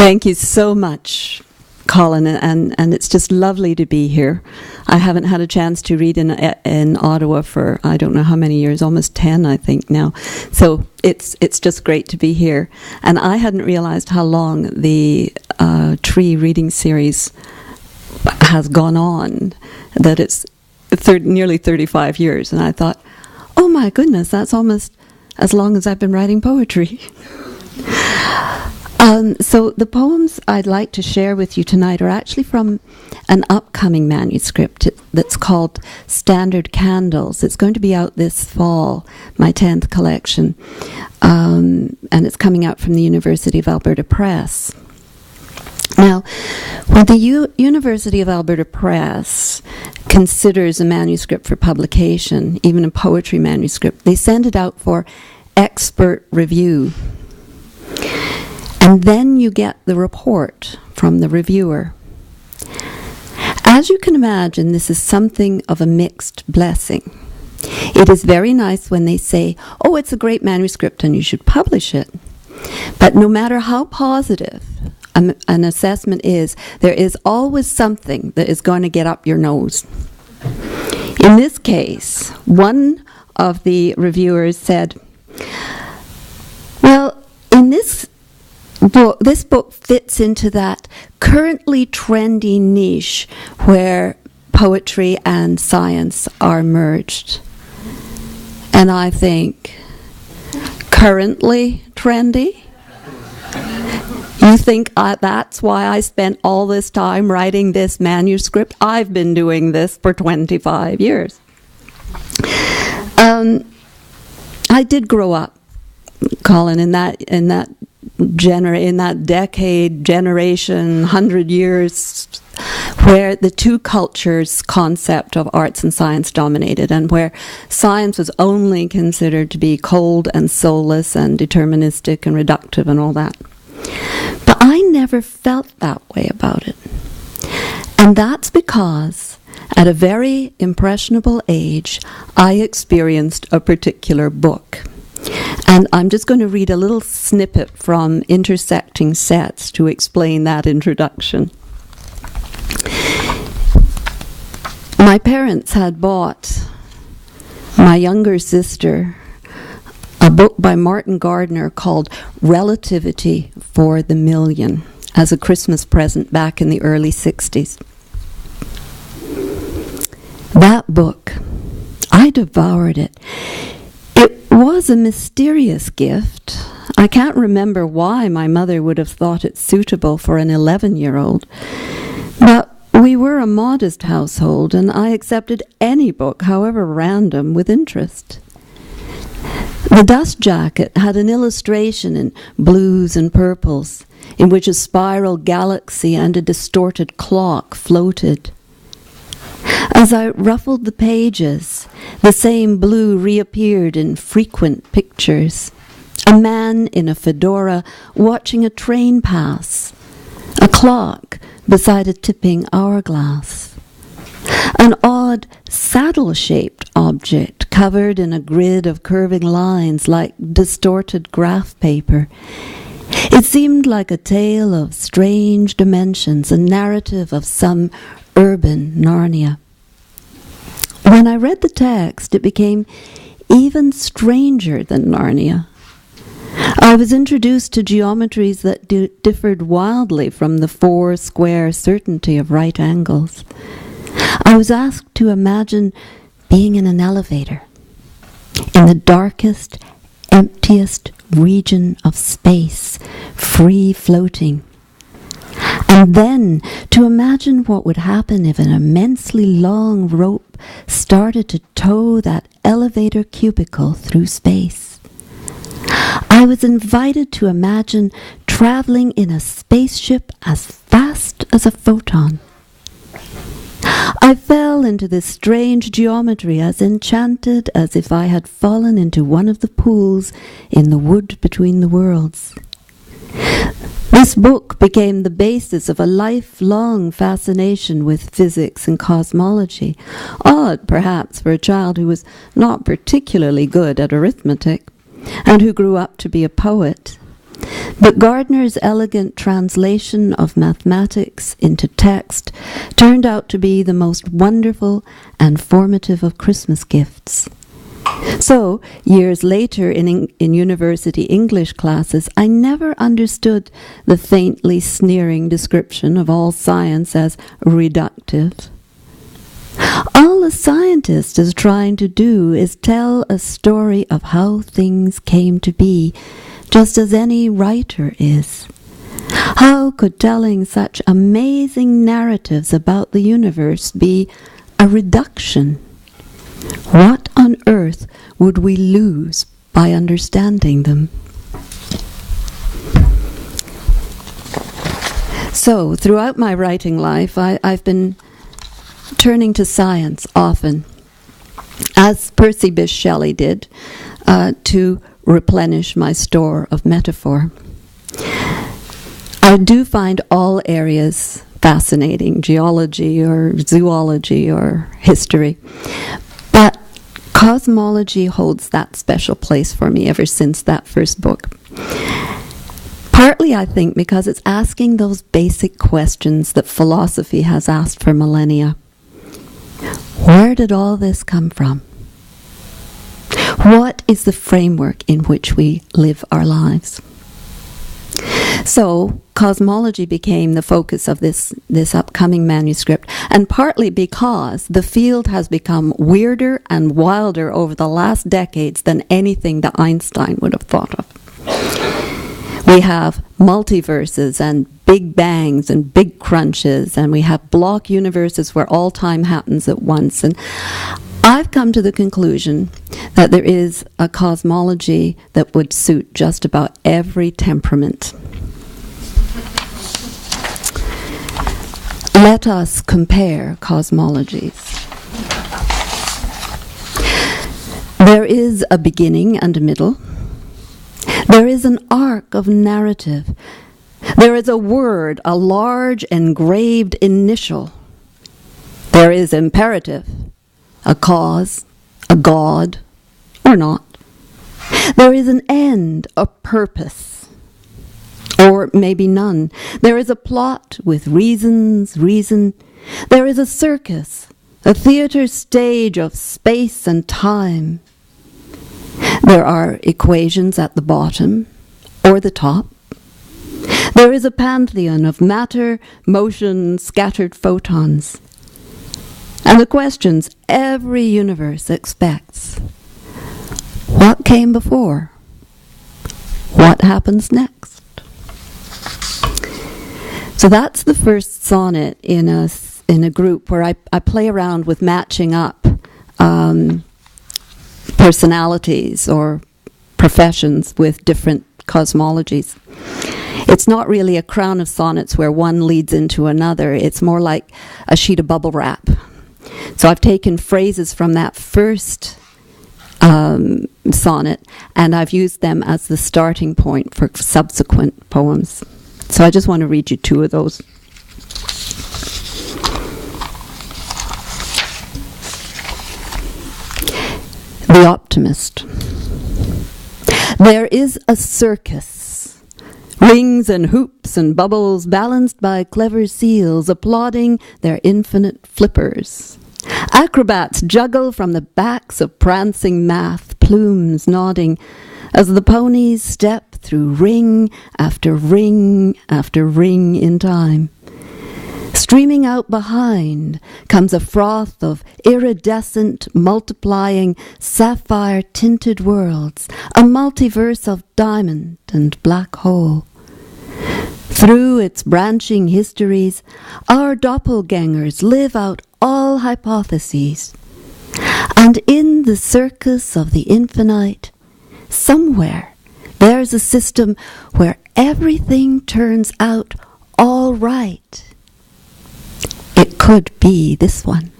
Thank you so much, Colin, and it's just lovely to be here. I haven't had a chance to read in Ottawa for I don't know how many years, almost 10 I think now. So it's just great to be here. And I hadn't realized how long the Tree reading series has gone on, that it's nearly 35 years. And I thought, oh my goodness, that's almost as long as I've been writing poetry. So the poems I'd like to share with you tonight are actually from an upcoming manuscript that's called Standard Candles. It's going to be out this fall, my 10th collection, and it's coming out from the University of Alberta Press. Now, when the University of Alberta Press considers a manuscript for publication, even a poetry manuscript, they send it out for expert review. And then you get the report from the reviewer. As you can imagine, this is something of a mixed blessing. It is very nice when they say, oh, it's a great manuscript and you should publish it. But no matter how positive an assessment is, there is always something that is going to get up your nose. In this case, one of the reviewers said, well, in this book fits into that currently trendy niche where poetry and science are merged. And I think, currently trendy? You think that's why I spent all this time writing this manuscript? I've been doing this for 25 years. I did grow up, Colin, in that decade, generation, 100 years, where the two cultures concept of arts and science dominated, and where science was only considered to be cold and soulless and deterministic and reductive and all that. But I never felt that way about it. And that's because at a very impressionable age, I experienced a particular book. And I'm just going to read a little snippet from Intersecting Sets to explain that introduction. My parents had bought my younger sister a book by Martin Gardner called Relativity for the Million as a Christmas present back in the early 60s. That book, I devoured it. It was a mysterious gift. I can't remember why my mother would have thought it suitable for an 11-year-old. But we were a modest household, and I accepted any book, however random, with interest. The dust jacket had an illustration in blues and purples, in which a spiral galaxy and a distorted clock floated. As I ruffled the pages, the same blue reappeared in frequent pictures. A man in a fedora watching a train pass. A clock beside a tipping hourglass. An odd saddle-shaped object covered in a grid of curving lines like distorted graph paper. It seemed like a tale of strange dimensions, a narrative of some urban Narnia. When I read the text, it became even stranger than Narnia. I was introduced to geometries that differed wildly from the four-square certainty of right angles. I was asked to imagine being in an elevator, in the darkest, emptiest region of space, free-floating. And then to imagine what would happen if an immensely long rope started to tow that elevator cubicle through space. I was invited to imagine traveling in a spaceship as fast as a photon. I fell into this strange geometry as enchanted as if I had fallen into one of the pools in the wood between the worlds. This book became the basis of a lifelong fascination with physics and cosmology, odd perhaps for a child who was not particularly good at arithmetic and who grew up to be a poet. But Gardner's elegant translation of mathematics into text turned out to be the most wonderful and formative of Christmas gifts. So, years later in university English classes, I never understood the faintly sneering description of all science as reductive. All a scientist is trying to do is tell a story of how things came to be, just as any writer is. How could telling such amazing narratives about the universe be a reduction? What on earth would we lose by understanding them? So, throughout my writing life, I've been turning to science often, as Percy Bysshe Shelley did, to replenish my store of metaphor. I do find all areas fascinating, geology or zoology or history, but cosmology holds that special place for me ever since that first book. Partly, I think, because it's asking those basic questions that philosophy has asked for millennia. Where did all this come from? What is the framework in which we live our lives? So, cosmology became the focus of this upcoming manuscript, and partly because the field has become weirder and wilder over the last decades than anything that Einstein would have thought of. We have multiverses and big bangs and big crunches, and we have block universes where all time happens at once. And I've come to the conclusion that there is a cosmology that would suit just about every temperament. Let us compare cosmologies. There is a beginning and a middle. There is an arc of narrative. There is a word, a large engraved initial. There is imperative, a cause, a god, or not. There is an end, a purpose, or maybe none. There is a plot with reason. There is a circus, a theater stage of space and time. There are equations at the bottom or the top. There is a pantheon of matter, motion, scattered photons. And the questions every universe expects. What came before? What happens next? So that's the first sonnet in a group where I play around with matching up personalities or professions with different cosmologies. It's not really a crown of sonnets where one leads into another. It's more like a sheet of bubble wrap. So I've taken phrases from that first sonnet, and I've used them as the starting point for subsequent poems. So I just want to read you two of those. The Optimist. There is a circus, rings and hoops and bubbles balanced by clever seals applauding their infinite flippers. Acrobats juggle from the backs of prancing math, plumes nodding, as the ponies step through ring after ring after ring in time. Streaming out behind comes a froth of iridescent, multiplying, sapphire-tinted worlds, a multiverse of diamond and black hole. Through its branching histories, our doppelgangers live out all hypotheses. And in the circus of the infinite, somewhere there's a system where everything turns out all right. It could be this one.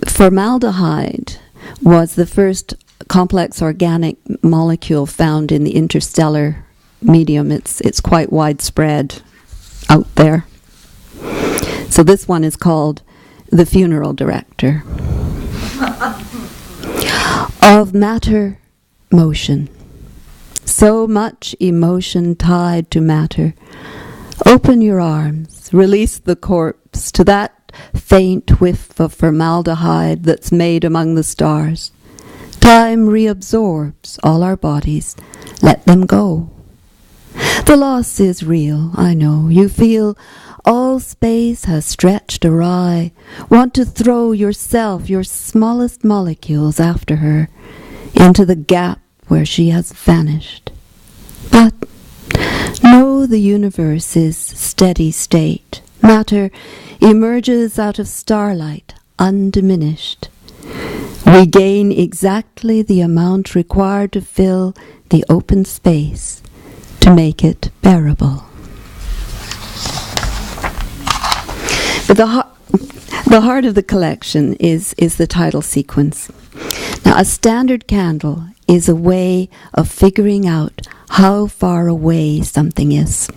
Formaldehyde was the first complex organic molecule found in the interstellar medium. It's quite widespread out there. So this one is called the funeral director. Of matter, motion. So much emotion tied to matter. Open your arms, release the corpse to that faint whiff of formaldehyde that's made among the stars. Time reabsorbs all our bodies. Let them go. The loss is real, I know. You feel all space has stretched awry. Want to throw yourself, your smallest molecules after her, into the gap where she has vanished. But know the universe is steady state. Matter emerges out of starlight, undiminished. We gain exactly the amount required to fill the open space, to make it bearable. But the heart of the collection is the title sequence. Now, a standard candle is a way of figuring out how far away something is.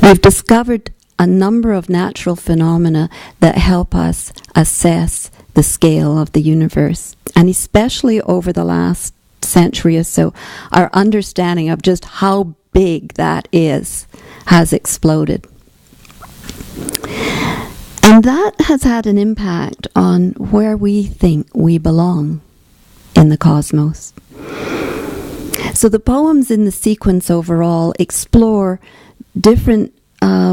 We've discovered a number of natural phenomena that help us assess the scale of the universe, and especially over the last century or so, our understanding of just how big that is has exploded. And that has had an impact on where we think we belong in the cosmos. So the poems in the sequence overall explore different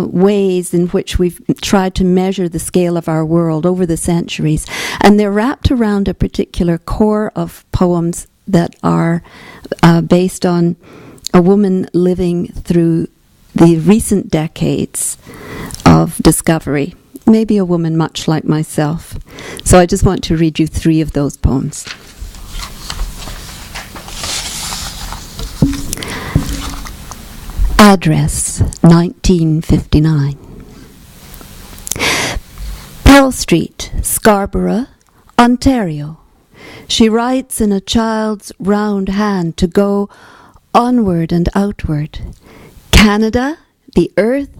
ways in which we've tried to measure the scale of our world over the centuries. And they're wrapped around a particular core of poems that are based on a woman living through the recent decades of discovery. Maybe a woman much like myself. So I just want to read you 3 of those poems. Address, 1959. Pearl Street, Scarborough, Ontario. She writes in a child's round hand to go onward and outward. Canada, the Earth,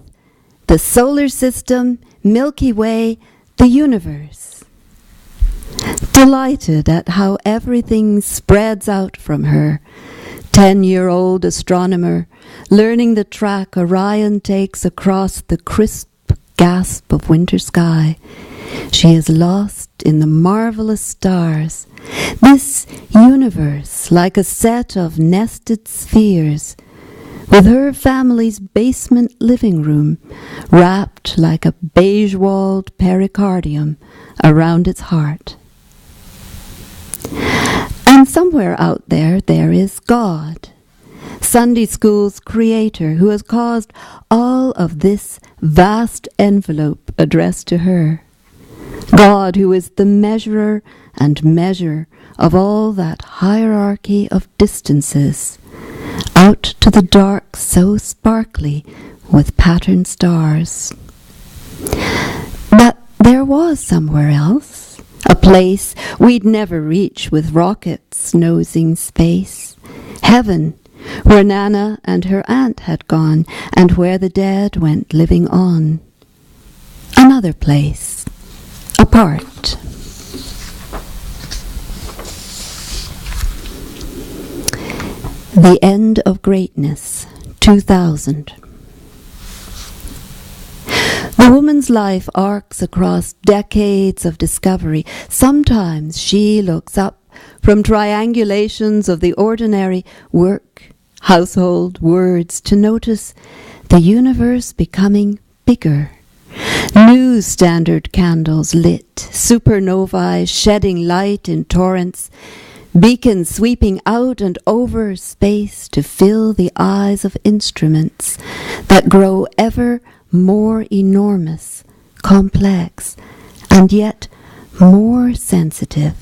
the solar system, Milky Way, the universe. Delighted at how everything spreads out from her, 10-year-old astronomer, learning the track Orion takes across the crisp gasp of winter sky. She is lost in the marvelous stars. This universe, like a set of nested spheres, with her family's basement living room wrapped like a beige-walled pericardium around its heart. And somewhere out there, there is God, Sunday school's creator, who has caused all of this vast envelope addressed to her. God, who is the measurer and measure of all that hierarchy of distances, out to the dark so sparkly with patterned stars. But there was somewhere else, a place we'd never reach with rockets nosing space. Heaven, where Nana and her aunt had gone, and where the dead went living on. Another place, apart. The End of Greatness, 2000. The woman's life arcs across decades of discovery. Sometimes she looks up from triangulations of the ordinary work, household, words, to notice the universe becoming bigger. New standard candles lit, supernovae shedding light in torrents, beacons sweeping out and over space to fill the eyes of instruments that grow ever more enormous, complex, and yet more sensitive.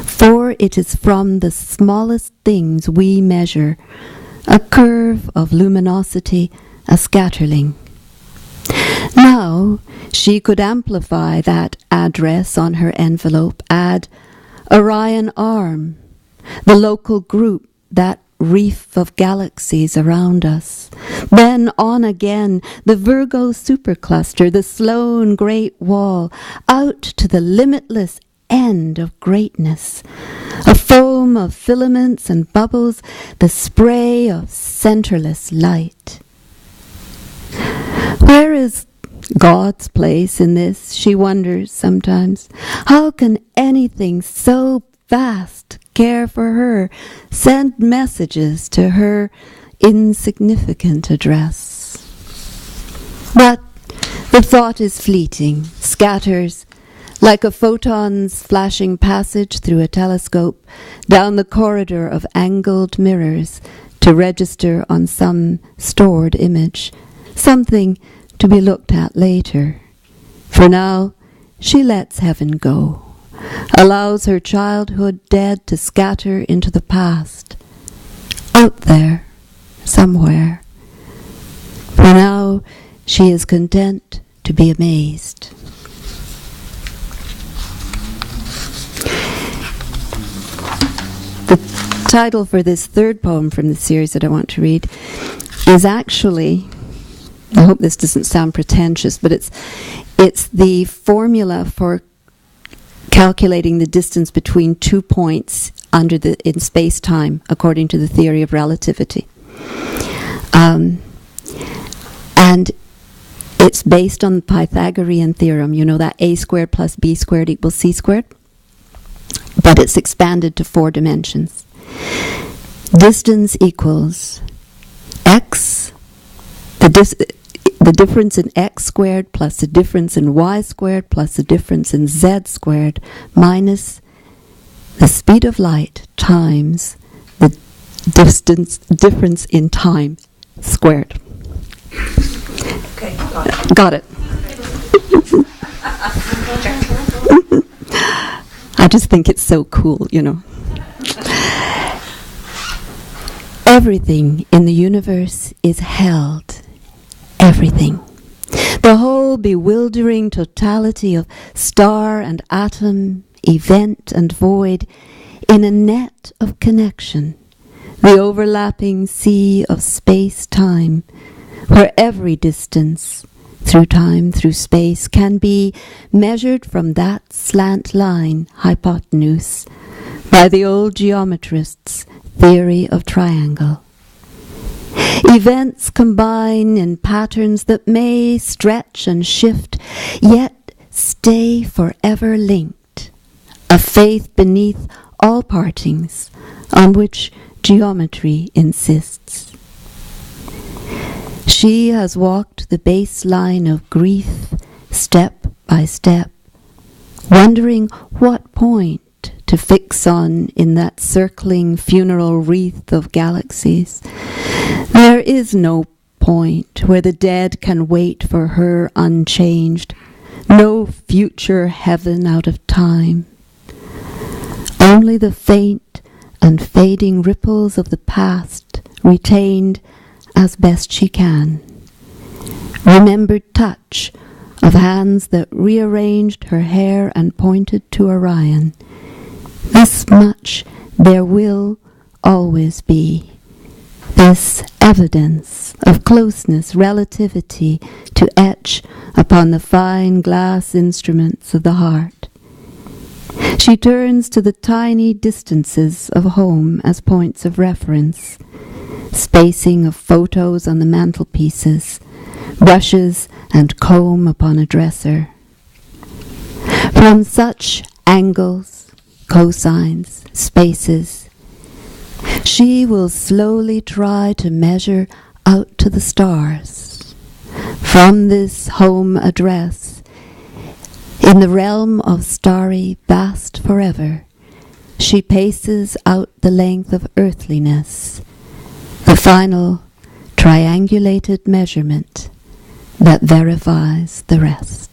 For it is from the smallest things we measure, a curve of luminosity, a scatterling. Now she could amplify that address on her envelope, add Orion Arm, the local group that reef of galaxies around us. Then on again, the Virgo supercluster, the Sloan Great Wall, out to the limitless end of greatness. A foam of filaments and bubbles, the spray of centerless light. Where is God's place in this, she wonders sometimes. How can anything so vast care for her, send messages to her insignificant address? But the thought is fleeting, scatters, like a photon's flashing passage through a telescope, down the corridor of angled mirrors to register on some stored image, something to be looked at later. For now, she lets heaven go, allows her childhood dead to scatter into the past, out there, somewhere. For now, she is content to be amazed. The title for this third poem from the series that I want to read is actually, I hope this doesn't sound pretentious, but it's the formula for calculating the distance between 2 points in space-time, according to the theory of relativity. And it's based on the Pythagorean theorem, you know, that a squared plus b squared equals c squared, but it's expanded to 4 dimensions. Distance equals x, the difference in x squared plus the difference in y squared plus the difference in z squared minus the speed of light times the difference in time squared. Okay, got it. I just think it's so cool, you know. Everything in the universe is held. Everything. The whole bewildering totality of star and atom, event and void, in a net of connection, the overlapping sea of space-time, where every distance, through time, through space, can be measured from that slant line, hypotenuse, by the old geometrists' theory of triangle. Events combine in patterns that may stretch and shift, yet stay forever linked, a faith beneath all partings on which geometry insists. She has walked the baseline of grief step by step, wondering what point to fix on in that circling funeral wreath of galaxies. There is no point where the dead can wait for her unchanged, no future heaven out of time. Only the faint and fading ripples of the past retained as best she can. Remembered touch of hands that rearranged her hair and pointed to Orion. This much there will always be. This evidence of closeness, relativity, to etch upon the fine glass instruments of the heart. She turns to the tiny distances of home as points of reference, spacing of photos on the mantelpieces, brushes and comb upon a dresser. From such angles, cosines, spaces, she will slowly try to measure out to the stars. From this home address, in the realm of starry vast forever, she paces out the length of earthliness, the final triangulated measurement that verifies the rest.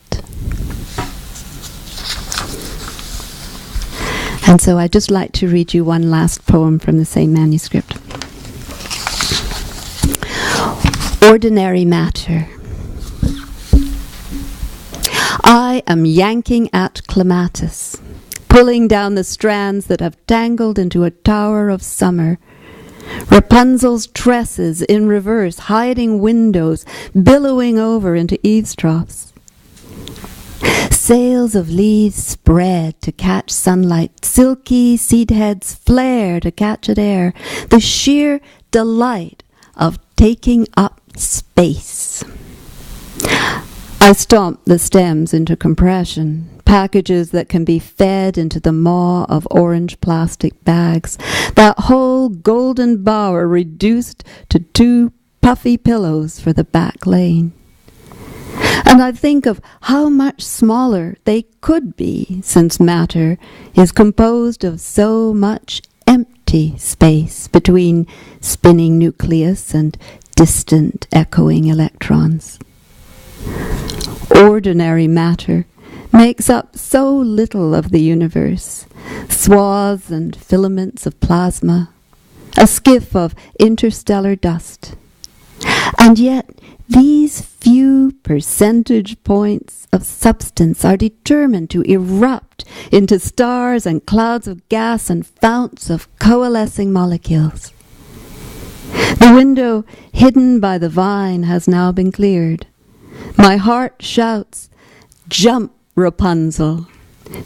And so I'd just like to read you one last poem from the same manuscript. Ordinary Matter. I am yanking at clematis, pulling down the strands that have tangled into a tower of summer, Rapunzel's tresses in reverse, hiding windows, billowing over into eaves troughs. Sails of leaves spread to catch sunlight, silky seed heads flare to catch at air, the sheer delight of taking up space. I stomp the stems into compression, packages that can be fed into the maw of orange plastic bags, that whole golden bower reduced to 2 puffy pillows for the back lane. And I think of how much smaller they could be, since matter is composed of so much empty space between spinning nucleus and distant echoing electrons. Ordinary matter makes up so little of the universe, swaths and filaments of plasma, a skiff of interstellar dust. And yet these few percentage points of substance are determined to erupt into stars and clouds of gas and founts of coalescing molecules. The window hidden by the vine has now been cleared. My heart shouts, "Jump, Rapunzel!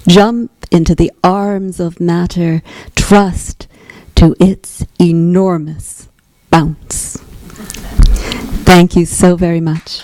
Jump into the arms of matter, trust to its enormous bounce." Thank you so very much.